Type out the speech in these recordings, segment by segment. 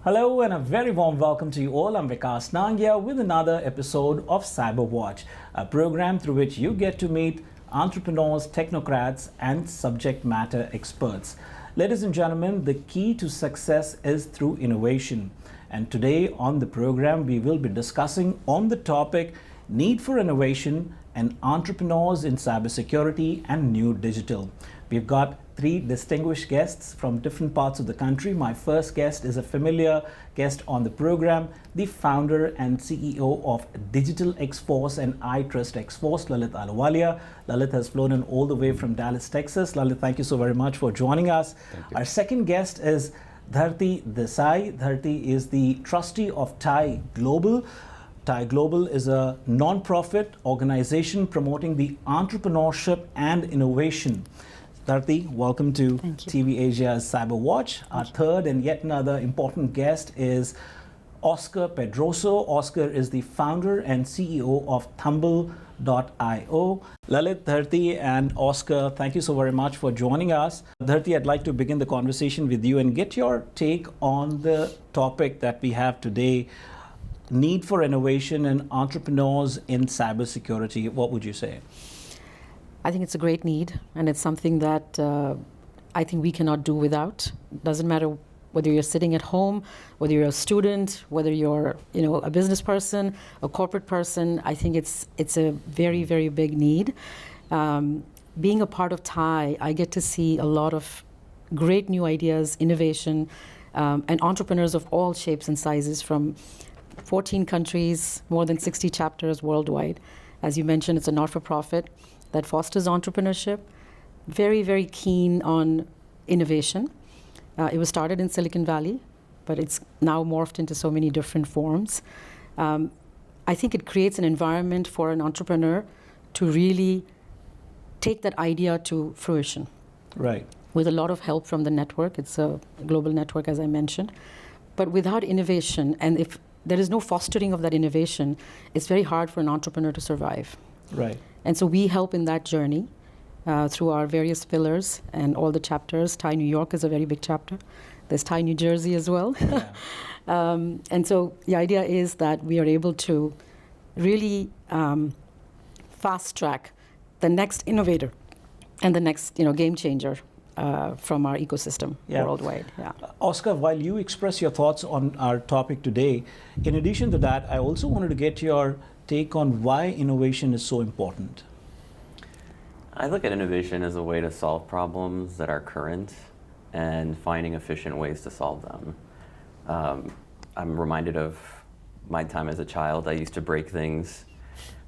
Hello and a very warm welcome to you all. I'm Vikas Nangia with another episode of CyberWatch, a program through which you get to meet entrepreneurs, technocrats, and subject matter experts. Ladies and gentlemen, the key to success is through innovation. And today on the program, we will be discussing on the topic need for innovation and entrepreneurs in cybersecurity and new digital. We've got three distinguished guests from different parts of the country. My first guest is a familiar guest on the program, the founder and CEO of DigitalXForce and iTrustXForce, Lalit Ahluwalia. Lalit has flown in all the way from Dallas, Texas. Lalit, thank you so very much for joining us. Our second guest is Dharti Desai. Dharti is the trustee of TIE Global. TIE Global is a non-profit organization promoting the entrepreneurship and innovation. Dharti, welcome to TV Asia's CyberWatch. Our third and yet another important guest is Oscar Pedroso. Oscar is the founder and CEO of Tumble.io. Lalit, Dharti, and Oscar, thank you so very much for joining us. Dharti, I'd like to begin the conversation with you and get your take on the topic that we have today, need for innovation and entrepreneurs in cybersecurity. What would you say? I think it's a great need, and it's something that I think we cannot do without. Doesn't matter whether you're sitting at home, whether you're a student, whether you're a business person, a corporate person. I think it's a very, very big need. Being a part of TIE, I get to see a lot of great new ideas, innovation, and entrepreneurs of all shapes and sizes from 14 countries, more than 60 chapters worldwide. As you mentioned, it's a not-for-profit that fosters entrepreneurship, very, very keen on innovation. It was started in Silicon Valley, but it's now morphed into so many different forms. I think it creates an environment for an entrepreneur to really take that idea to fruition. Right. With a lot of help from the network. It's a global network, as I mentioned. But without innovation, and if there is no fostering of that innovation, it's very hard for an entrepreneur to survive. Right. And so we help in that journey through our various pillars and all the chapters. TIE New York is a very big chapter. There's TIE New Jersey as well. Yeah. And so the idea is that we are able to really fast track the next innovator and the next game changer from our ecosystem worldwide. Yeah. Oscar, while you express your thoughts on our topic today, in addition to that, I also wanted to get your take on why innovation is so important. I look at innovation as a way to solve problems that are current and finding efficient ways to solve them. I'm reminded of my time as a child. I used to break things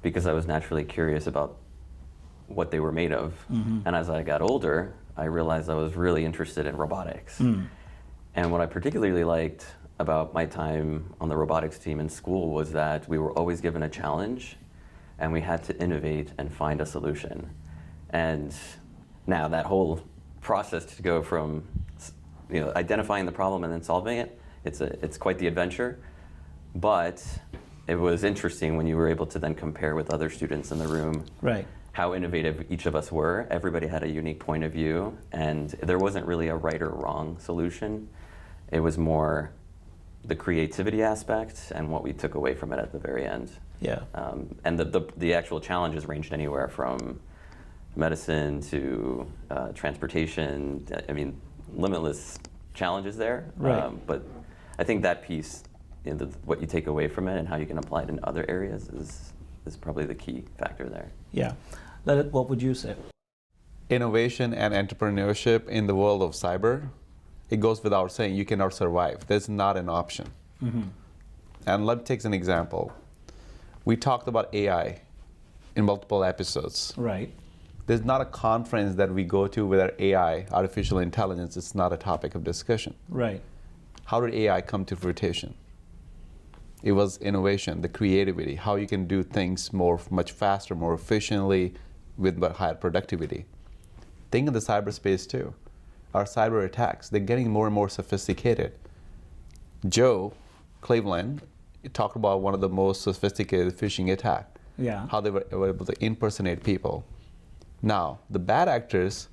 because I was naturally curious about what they were made of. Mm-hmm. And as I got older, I realized I was really interested in robotics. Mm. And what I particularly liked about my time on the robotics team in school was that we were always given a challenge and we had to innovate and find a solution. And now that whole process to go from identifying the problem and then solving it, it's quite the adventure. But it was interesting when you were able to then compare with other students in the room. Right. How innovative each of us were. Everybody had a unique point of view, and there wasn't really a right or wrong solution. It was more the creativity aspect and what we took away from it at the very end. Yeah. And the actual challenges ranged anywhere from medicine to transportation. I mean, limitless challenges there. Right. But I think that piece, what you take away from it and how you can apply it in other areas is probably the key factor there. Yeah. Lalit, what would you say? Innovation and entrepreneurship in the world of cyber, it goes without saying you cannot survive. There's not an option. Mm-hmm. And let me take an example. We talked about AI in multiple episodes. Right. There's not a conference that we go to where AI, artificial intelligence, is not a topic of discussion. Right. How did AI come to fruition? It was innovation, the creativity, how you can do things much faster, more efficiently, with higher productivity. Think of the cyberspace too. Our cyber attacks, they're getting more and more sophisticated. Joe Cleveland talked about one of the most sophisticated phishing attack. Yeah. How they were able to impersonate people. Now, the bad actors,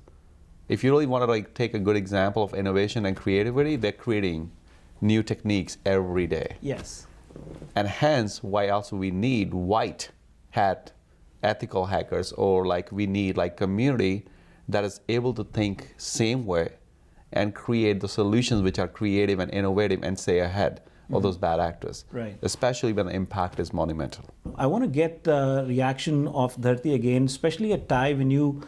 if you really want to take a good example of innovation and creativity, they're creating new techniques every day. Yes. And hence why also we need white hat ethical hackers, or like we need like community that is able to think same way and create the solutions which are creative and innovative and stay ahead of those bad actors. Right. Especially when the impact is monumental. I want to get a reaction of Dharti again, especially at TIE when you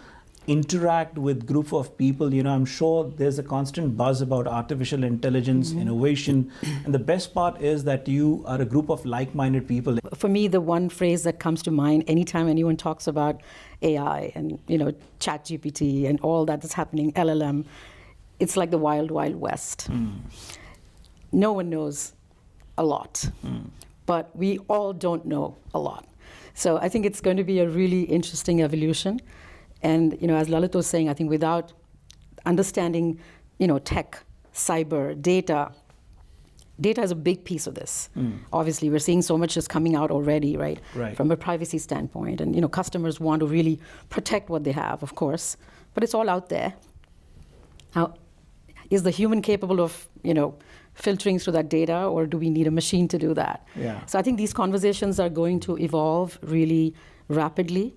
interact with group of people. I'm sure there's a constant buzz about artificial intelligence, innovation, and the best part is that you are a group of like-minded people. For me, the one phrase that comes to mind anytime anyone talks about AI and ChatGPT and all that is happening, LLM, it's like the wild, wild west. No one knows a lot, but we all don't know a lot. So I think it's going to be a really interesting evolution. And as Lalit was saying, I think without understanding, tech, cyber, data is a big piece of this. Obviously, we're seeing so much is coming out already, right? From a privacy standpoint, and customers want to really protect what they have, of course, but it's all out there. Now, is the human capable of, filtering through that data, or do we need a machine to do that? Yeah. So I think these conversations are going to evolve really rapidly.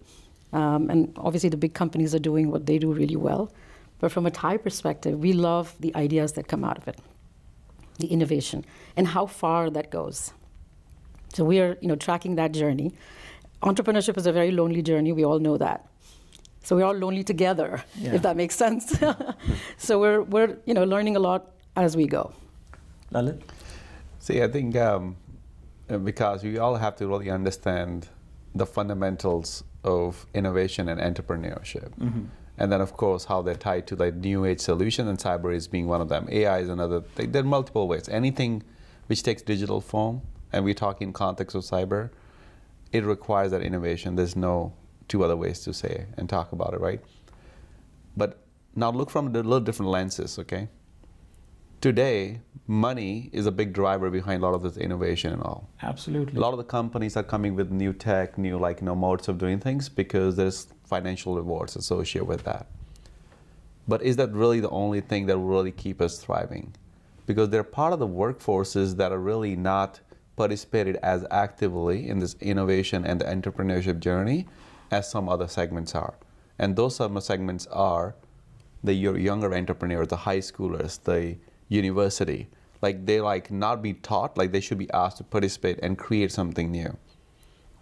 And obviously the big companies are doing what they do really well. But from a TIE perspective, we love the ideas that come out of it, the innovation, and how far that goes. So we are tracking that journey. Entrepreneurship is a very lonely journey. We all know that. So we're all lonely together, if that makes sense. So we're learning a lot as we go. Lalit? See, I think because we all have to really understand the fundamentals of innovation and entrepreneurship. And then, of course, how they're tied to the new age solution, and cyber is being one of them. AI is another thing. There are multiple ways. Anything which takes digital form, and we talk in context of cyber, it requires that innovation. There's no two other ways to say and talk about it, right? But now look from a little different lenses, okay? Today, money is a big driver behind a lot of this innovation and all. Absolutely. A lot of the companies are coming with new tech, new modes of doing things because there's financial rewards associated with that. But is that really the only thing that will really keep us thriving? Because they're part of the workforces that are really not participated as actively in this innovation and the entrepreneurship journey as some other segments are. And those some segments are the younger entrepreneurs, the high schoolers, the university. They not be taught, they should be asked to participate and create something new.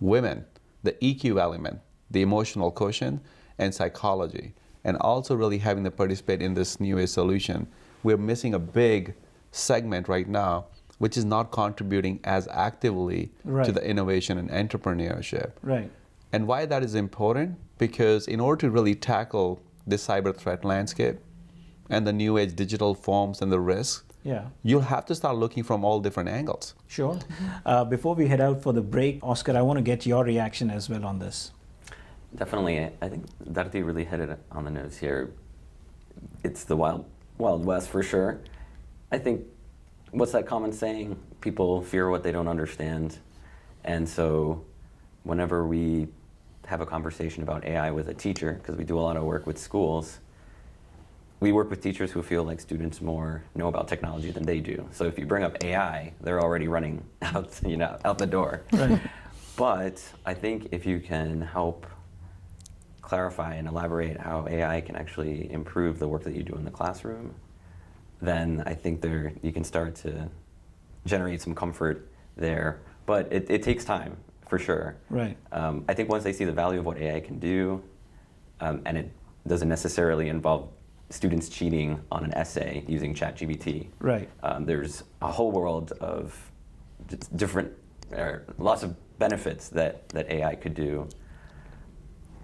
Women, the EQ element, the emotional quotient, and psychology, and also really having to participate in this new age solution. We're missing a big segment right now, which is not contributing as actively to the innovation and entrepreneurship. Right. And why that is important? Because in order to really tackle this cyber threat landscape and the new age digital forms and the risks, you'll have to start looking from all different angles. Sure. Before we head out for the break, Oscar, I want to get your reaction as well on this. Definitely. I think Dharti really hit it on the nose here. It's the wild, wild west for sure. I think, what's that common saying? People fear what they don't understand. And so whenever we have a conversation about AI with a teacher, because we do a lot of work with schools, we work with teachers who feel like students more know about technology than they do. So if you bring up AI, they're already running out the door. Right. But I think if you can help clarify and elaborate how AI can actually improve the work that you do in the classroom, then I think you can start to generate some comfort there. But it takes time, for sure. Right. I think once they see the value of what AI can do, and it doesn't necessarily involve students cheating on an essay using ChatGPT. Right. There's a whole world of different, lots of benefits that AI could do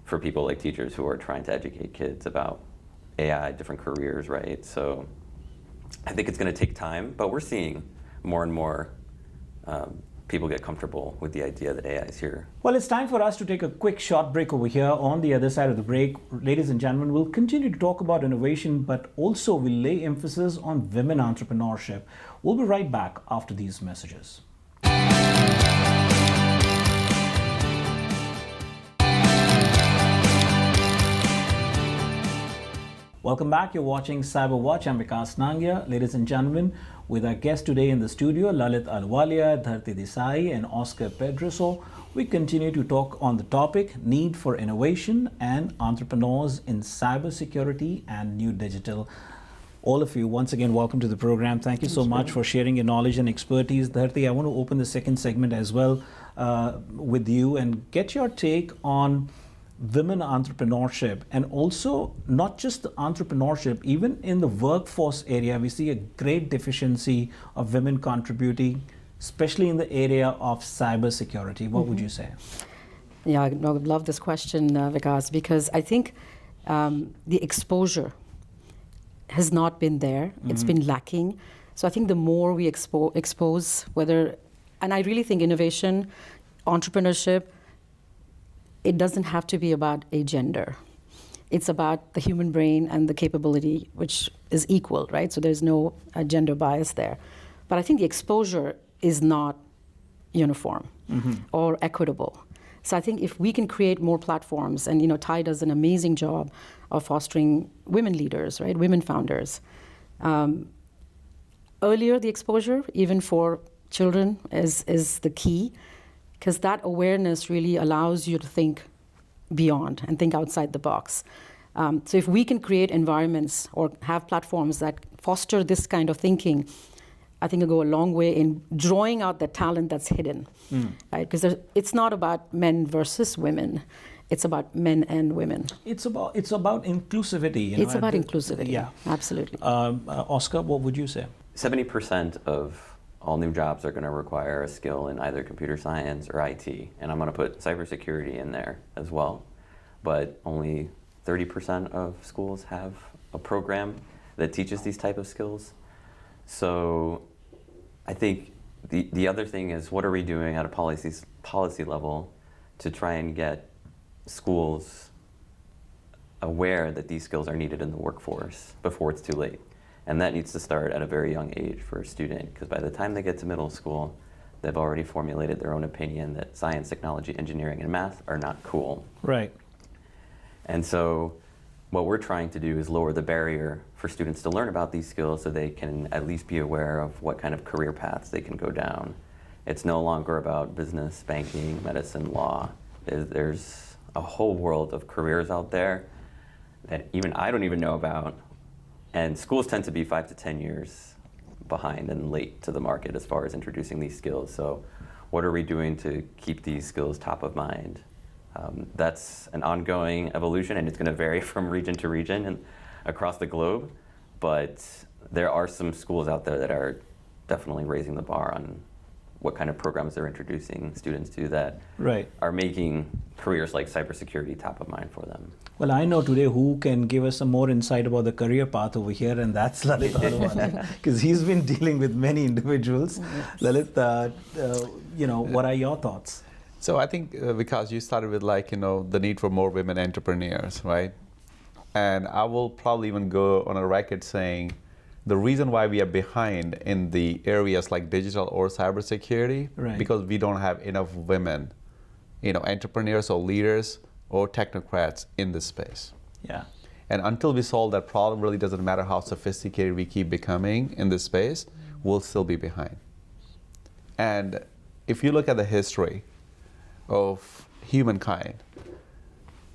for people like teachers who are trying to educate kids about AI, different careers, right? So I think it's going to take time, but we're seeing more and more people get comfortable with the idea that AI is here. Well, it's time for us to take a quick short break over here. On the other side of the break, ladies and gentlemen, we'll continue to talk about innovation, but also we'll lay emphasis on women entrepreneurship. We'll be right back after these messages. Welcome back. You're watching CyberWatch. I'm Vikas Nangia. Ladies and gentlemen, with our guest today in the studio, Lalit Ahluwalia, Dharti Desai, and Oscar Pedroso, we continue to talk on the topic, need for innovation and entrepreneurs in cybersecurity and new digital. All of you, once again, welcome to the program. Thank you so much for sharing your knowledge and expertise. Dharti, I want to open the second segment as well with you and get your take on women entrepreneurship, and also not just the entrepreneurship, even in the workforce area, we see a great deficiency of women contributing, especially in the area of cybersecurity. What would you say? Yeah, I would love this question, Vikas, because I think the exposure has not been there. It's been lacking. So I think the more we expose whether, and I really think innovation, entrepreneurship, it doesn't have to be about a gender. It's about the human brain and the capability, which is equal, right? So there's no gender bias there. But I think the exposure is not uniform or equitable. So I think if we can create more platforms, and Ty does an amazing job of fostering women leaders, right? Women founders. Earlier, the exposure, even for children, is the key, because that awareness really allows you to think beyond and think outside the box. So if we can create environments or have platforms that foster this kind of thinking, I think it'll go a long way in drawing out the talent that's hidden, right? Because it's not about men versus women. It's about men and women. It's about inclusivity. It's about inclusivity. Yeah, absolutely. Oscar, what would you say? 70% of all new jobs are going to require a skill in either computer science or IT, and I'm going to put cybersecurity in there as well. But only 30% of schools have a program that teaches these type of skills. So I think the other thing is, what are we doing at a policy level to try and get schools aware that these skills are needed in the workforce before it's too late? And that needs to start at a very young age for a student, because by the time they get to middle school, they've already formulated their own opinion that science, technology, engineering, and math are not cool. Right. And so what we're trying to do is lower the barrier for students to learn about these skills so they can at least be aware of what kind of career paths they can go down. It's no longer about business, banking, medicine, law. There's a whole world of careers out there that even I don't even know about. And schools tend to be 5 to 10 years behind and late to the market as far as introducing these skills. So what are we doing to keep these skills top of mind? That's an ongoing evolution, and it's going to vary from region to region and across the globe. But there are some schools out there that are definitely raising the bar on what kind of programs they're introducing students to that are making careers like cybersecurity top of mind for them. Well, I know today who can give us some more insight about the career path over here, and that's Lalit Ahluwalia, because he's been dealing with many individuals. Lalit, what are your thoughts? So I think because you started with the need for more women entrepreneurs, right? And I will probably even go on a record saying the reason why we are behind in the areas like digital or cybersecurity, because we don't have enough women, entrepreneurs or leaders or technocrats in this space. Yeah. And until we solve that problem, really doesn't matter how sophisticated we keep becoming in this space, we'll still be behind. And if you look at the history of humankind,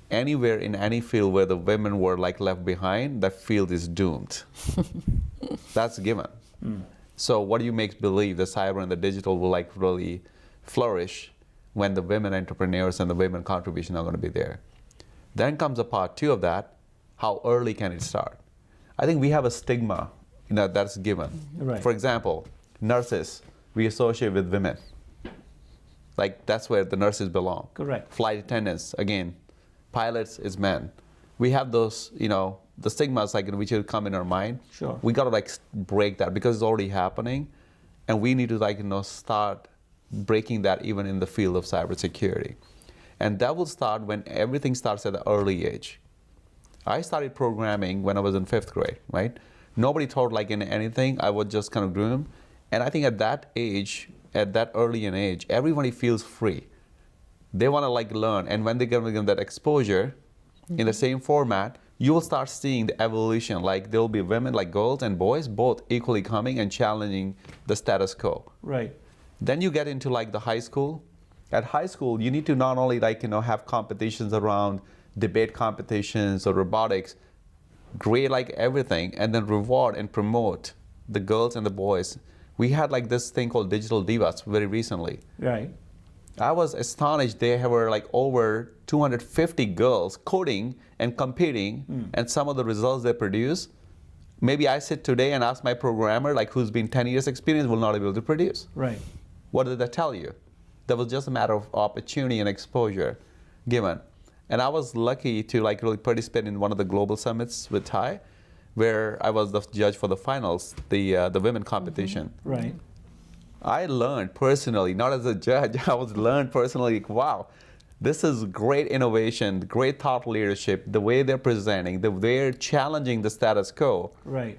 anywhere in any field where the women were left behind, that field is doomed. That's given. So what do you make believe the cyber and the digital will really flourish when the women entrepreneurs and the women contribution are going to be there? Then comes a part two of that, how early can it start? I think we have a stigma that's given. For example, nurses, we associate with women. That's where the nurses belong. Correct. Flight attendants, again, pilots is men. We have those, the stigmas which will come in our mind. Sure. We got to break that because it's already happening, and we need to start breaking that even in the field of cybersecurity. And that will start when everything starts at an early age. I started programming when I was in 5th grade, right? Nobody taught in anything. I was just kind of doing them. And I think at that age, at that early an age, everybody feels free. They want to learn. And when they give them that exposure in the same format, you will start seeing the evolution. Like there will be women, like girls and boys, both equally coming and challenging the status quo. Right. Then you get into like the high school. At high school, you need to not only like, have competitions around debate competitions or robotics, grade like everything, and then reward and promote the girls and the boys. We had like this thing called Digital Divas very recently. Right. I was astonished. There were like over 250 girls coding and competing, and some of the results they produce, maybe I sit today and ask my programmer, like who's been 10 years experience, will not be able to produce. Right. What did that tell you? That was just a matter of opportunity and exposure given. And I was lucky to like really participate in one of the global summits with Thai, where I was the judge for the finals, the women competition. Right. I learned personally, not as a judge, I was learned personally, wow, this is great innovation, great thought leadership, the way they're presenting, the way they're challenging the status quo. Right.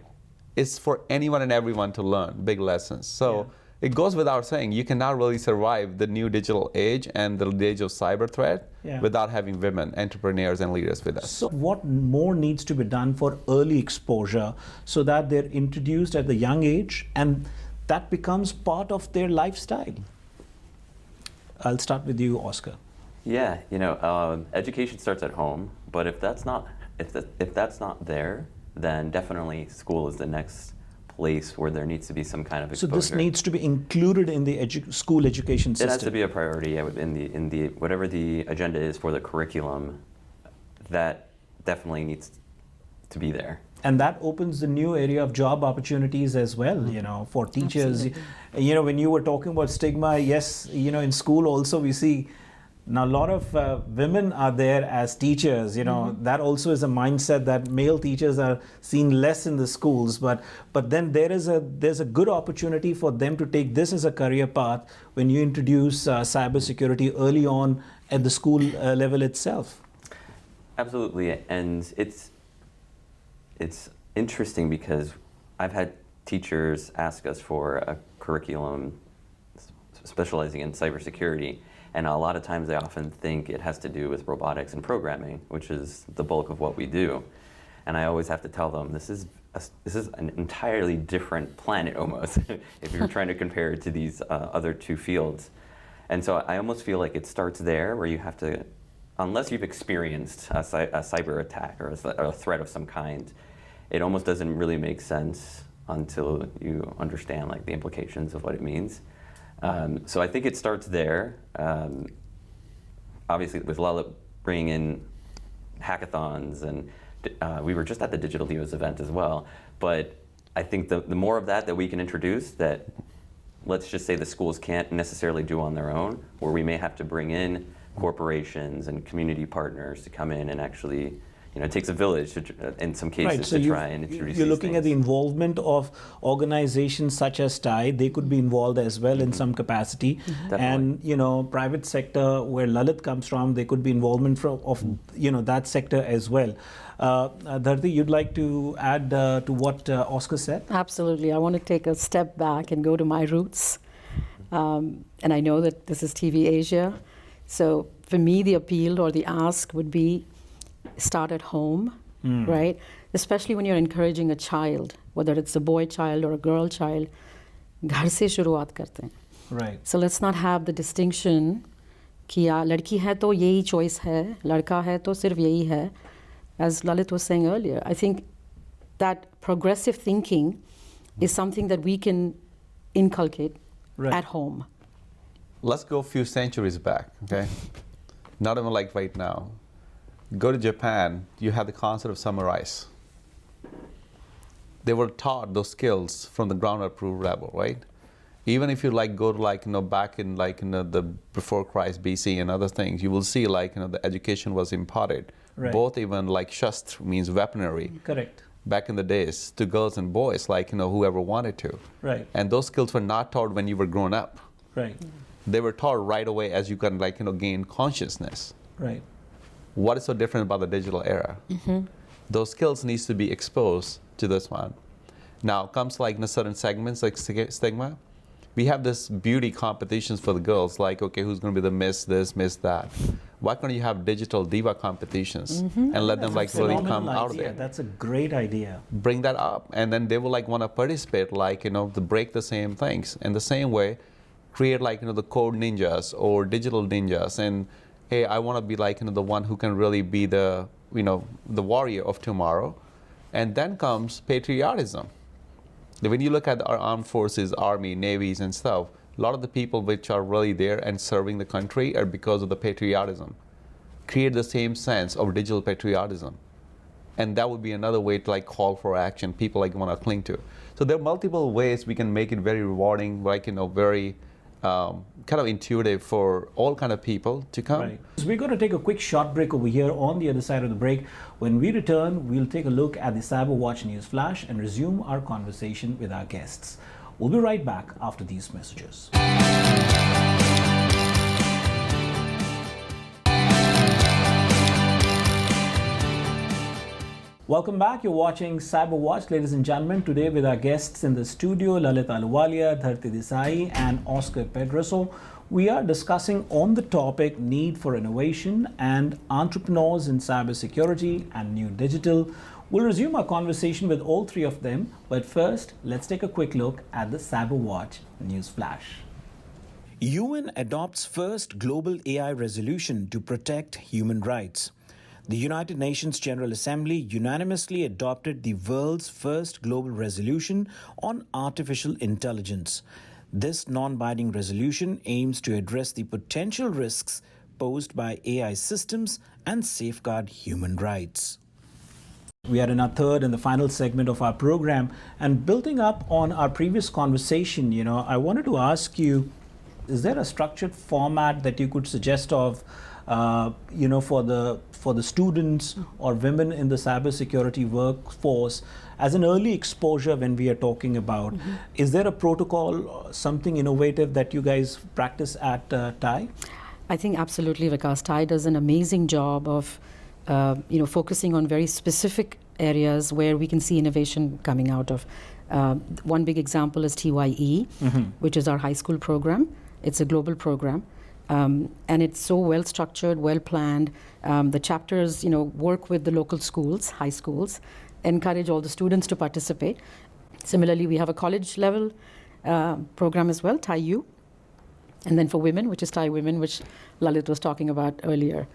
It's for anyone and everyone to learn, big lessons. So it goes without saying, you cannot really survive the new digital age and the age of cyber threat without having women, entrepreneurs and leaders with us. So what more needs to be done for early exposure so that they're introduced at the young age and that becomes part of their lifestyle? I'll start with you, Oscar. Yeah, education starts at home, but if that's not there, then definitely school is the next place where there needs to be some kind of exposure. So this needs to be included in the school education system. It has to be a priority in the whatever the agenda is for the curriculum. That definitely needs to be there. And that opens the new area of job opportunities as well, for teachers. Absolutely. When you were talking about stigma, yes, in school also we see now a lot of women are there as teachers. That also is a mindset that male teachers are seen less in the schools. But then there's a good opportunity for them to take this as a career path when you introduce cybersecurity early on at the school level itself. Absolutely, and it's interesting because I've had teachers ask us for a curriculum specializing in cybersecurity, and a lot of times they often think it has to do with robotics and programming, which is the bulk of what we do. And I always have to tell them this is an entirely different planet almost if you're trying to compare it to these other two fields. And so I almost feel like it starts there, where you have to, unless you've experienced a cyber attack or a threat of some kind, it almost doesn't really make sense until you understand like the implications of what it means. So I think it starts there. Obviously, with Lalit bringing in hackathons, and we were just at the Digital Divas event as well. But I think the more of that we can introduce, that let's just say the schools can't necessarily do on their own, where we may have to bring in corporations and community partners to come in and actually, it takes a village in some cases to try and introduce You're these looking at the involvement of organizations such as TIE. They could be involved as well in some capacity. And, private sector, where Lalit comes from, they could be involvement of that sector as well. Dharti, you'd like to add to what Oscar said? Absolutely. I want to take a step back and go to my roots. And I know that this is TV Asia. So for me, the appeal or the ask would be start at home, right? Especially when you're encouraging a child, whether it's a boy child or a girl child, घर से शुरुआत करते हैं. Right. So let's not have the distinction कि या लड़की है तो यही choice है, लड़का है तो सिर्फ यही है. As Lalit was saying earlier, I think that progressive thinking is something that we can inculcate at home. Let's go a few centuries back, okay? Not even like right now. Go to Japan, you have the concept of samurais. They were taught those skills from the ground up level, right? Even if you go to back in the before Christ BC and other things, you will see the education was imparted. Right. Both even shastra means weaponry. Correct. Back in the days to girls and boys, whoever wanted to. Right. And those skills were not taught when you were grown up. Right. They were taught right away as you can gain consciousness. Right. What is so different about the digital era? Those skills needs to be exposed to this one. Now comes certain segments like stigma. We have this beauty competitions for the girls, okay, who's going to be the miss this, miss that. Why can't you have digital diva competitions and let them like really come out there? That's a great idea. Bring that up, and then they will like want to participate, like, you know, to break the same things. In the same way, create like, you know, the code ninjas or digital ninjas, and hey, I want to be like, you know, the one who can really be the, you know, the warrior of tomorrow. And then comes patriotism. When you look at our armed forces, army, navies and stuff, a lot of the people which are really there and serving the country are because of the patriotism. Create the same sense of digital patriotism. And that would be another way to like call for action, people like want to cling to. So there are multiple ways we can make it very rewarding, like, you know, very kind of intuitive for all kind of people to come. Right. So we're going to take a quick short break over here. On the other side of the break, when we return, we'll take a look at the CyberWatch News Flash and resume our conversation with our guests. We'll be right back after these messages. Welcome back. You're watching CyberWatch, ladies and gentlemen. Today with our guests in the studio, Lalit Ahluwalia, Dharti Desai, and Oscar Pedroso. We are discussing on the topic need for innovation and entrepreneurs in cybersecurity and new digital. We'll resume our conversation with all three of them, but first, let's take a quick look at the CyberWatch News Flash. UN adopts first global AI resolution to protect human rights. The United Nations General Assembly unanimously adopted the world's first global resolution on artificial intelligence. This non-binding resolution aims to address the potential risks posed by AI systems and safeguard human rights. We are in our third and the final segment of our program, and building up on our previous conversation, you know, I wanted to ask you, is there a structured format that you could suggest of, you know, for the students or women in the cybersecurity workforce as an early exposure when we are talking about? Is there a protocol, something innovative that you guys practice at TIE? I think absolutely, Vikas. TIE does an amazing job of you know, focusing on very specific areas where we can see innovation coming out of. One big example is TYE, which is our high school program. It's a global program. And it's so well structured, well planned. The chapters, you know, work with the local schools, high schools, encourage all the students to participate. Similarly, we have a college level program as well, TIE-U. And then for women, which is TIE Women, which Lalit was talking about earlier.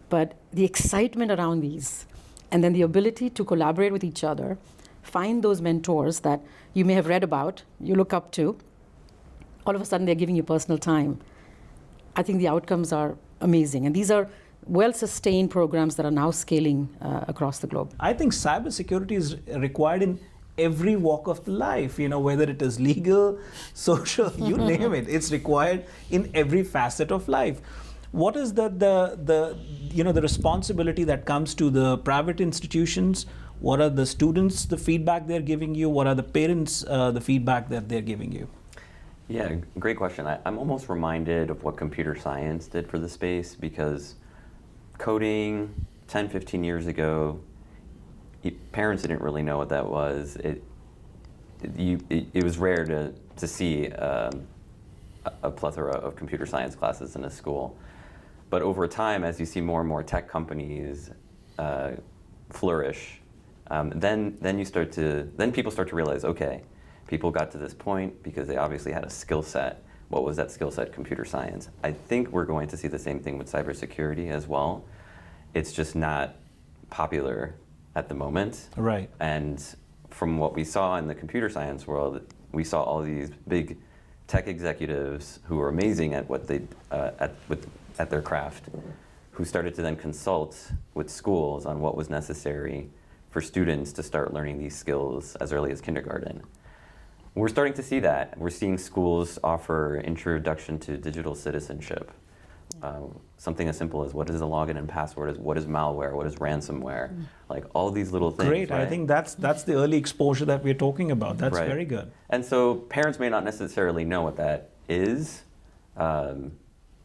But the excitement around these, and then the ability to collaborate with each other, find those mentors that you may have read about, you look up to, all of a sudden they're giving you personal time. I think the outcomes are amazing. And these are well-sustained programs that are now scaling across the globe. I think cybersecurity is required in every walk of the life, you know, whether it is legal, social, you name it. It's required in every facet of life. What is the you know, the responsibility that comes to the private institutions? What are the students, the feedback they're giving you? What are the parents, the feedback that they're giving you? Yeah, great question. I'm almost reminded of what computer science did for the space, because coding 10, 15 years ago, parents didn't really know what that was. It was rare to see a plethora of computer science classes in a school. But over time, as you see more and more tech companies flourish, then people start to realize, okay, people got to this point because they obviously had a skill set. What was that skill set? Computer science. I think we're going to see the same thing with cybersecurity as well. It's just not popular at the moment. Right. And from what we saw in the computer science world, we saw all these big tech executives who were amazing at what they at their craft, who started to then consult with schools on what was necessary for students to start learning these skills as early as kindergarten. We're starting to see that. We're seeing schools offer introduction to digital citizenship. Something as simple as what is a login and password, what is malware, what is ransomware, like all these little things. Great, right? I think that's the early exposure that we're talking about. That's right. Very good. And so parents may not necessarily know what that is,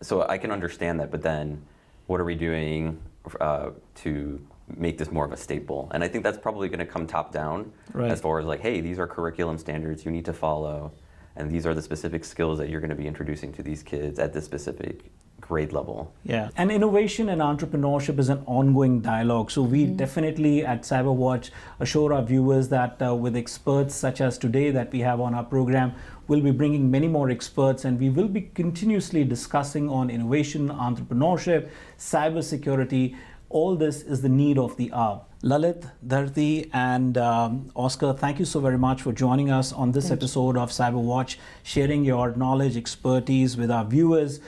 so I can understand that, but then what are we doing to make this more of a staple? And I think that's probably going to come top down, right, as far as like, hey, these are curriculum standards you need to follow, and these are the specific skills that you're going to be introducing to these kids at this specific grade level. Yeah, and innovation and entrepreneurship is an ongoing dialogue. So we definitely at CyberWatch assure our viewers that with experts such as today that we have on our program, we'll be bringing many more experts, and we will be continuously discussing on innovation, entrepreneurship, cybersecurity. All this is the need of the hour. Lalit, Dharti, and Oscar, thank you so very much for joining us on this episode of CyberWatch, sharing your knowledge, expertise with our viewers.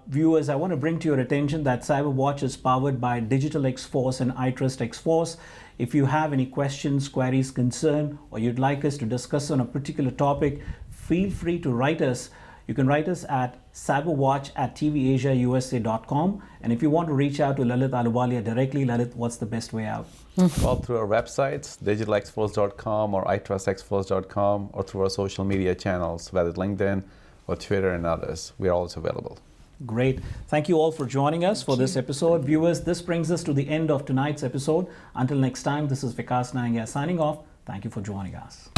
Viewers, I want to bring to your attention that CyberWatch is powered by DigitalXForce and iTrustXForce. If you have any questions, queries, concern, or you'd like us to discuss on a particular topic, feel free to write us. You can write us at cyberwatch@tvasiausa.com. And if you want to reach out to Lalit Ahluwalia directly, Lalit, what's the best way out? Well, through our websites, DigitalXForce.com or iTrustXForce.com, or through our social media channels, whether LinkedIn or Twitter and others. We are also available. Great. Thank you all for joining us for this episode. Viewers, this brings us to the end of tonight's episode. Until next time, this is Vikas Nangia signing off. Thank you for joining us.